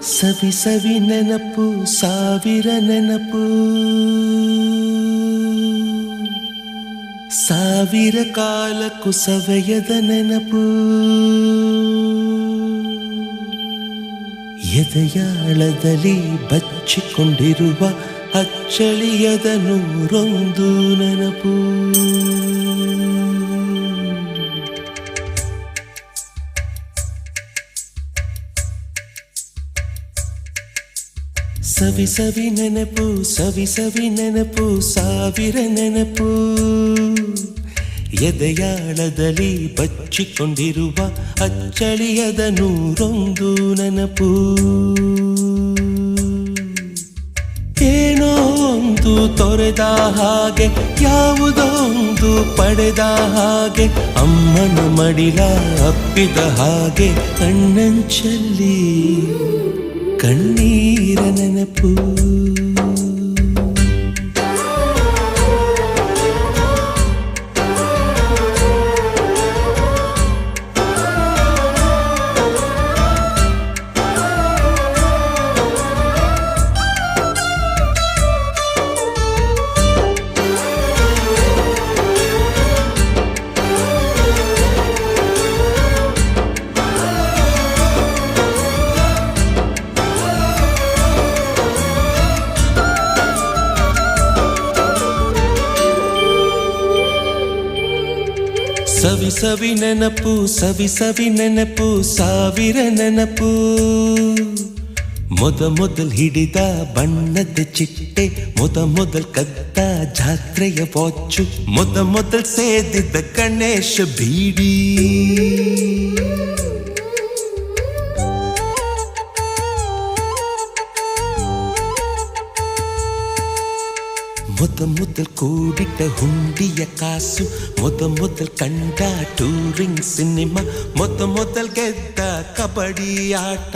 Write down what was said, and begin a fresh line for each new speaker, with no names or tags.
ಸವಿ ಸವಿ ನೆನಪು ಸಾವಿರ ನೆನಪು ಸಾವಿರ ಕಾಲಕ್ಕೂ ಸವೆಯದ ನೆನಪು ಎದೆಯಾಳದಲ್ಲಿ ಬಚ್ಚಿಕೊಂಡಿರುವ ಅಚ್ಚಳಿಯದ ನೂರೊಂದು ನೆನಪು ಸವಿ ಸವಿ ನೆನಪು ಸವಿ ಸವಿ ನೆನಪು ಸಾವಿರ ನೆನಪು ಎದೆಯಾಳದಲ್ಲಿ ಬಚ್ಚಿಕೊಂಡಿರುವ ಅಚ್ಚಳಿಯದ ನೂರೊಂದು ನೆನಪು ಏನೋ ಒಂದು ತೊರೆದ ಹಾಗೆ ಯಾವುದೋ ಒಂದು ಪಡೆದ ಹಾಗೆ ಅಮ್ಮನ ಮಡಿಲ ಅಪ್ಪಿದ ಹಾಗೆ ಕಣ್ಣಂಚಲ್ಲಿ ಕಣ್ಣೀರ ನೆನಪು ಸವಿ ಸವಿ ನೆನಪು ಸವಿ ಸವಿ ನೆನಪು ಸಾವಿರ ನೆನಪು ಮೊದಲ್ ಹಿಡಿದ ಬಣ್ಣದ ಚಿಟ್ಟೆ ಮೊದಲ್ ಕದ್ದ ಜಾತ್ರೆಯ ವಾಚು ಮೊದಲ್ ಸೇದಿದ್ದ ಗಣೇಶ ಬೀಡಿ ಮೊದಲ್ ಕೂಡಿಟ್ಟ ಹುಂಡಿಯ ಕಾಸು ಮೊದಲ್ ಕಂಡ ಟೂರಿಂಗ್ ಸಿನಿಮಾ ಮೊದಲ್ ಗೆದ್ದ ಕಬಡ್ಡಿ ಆಟ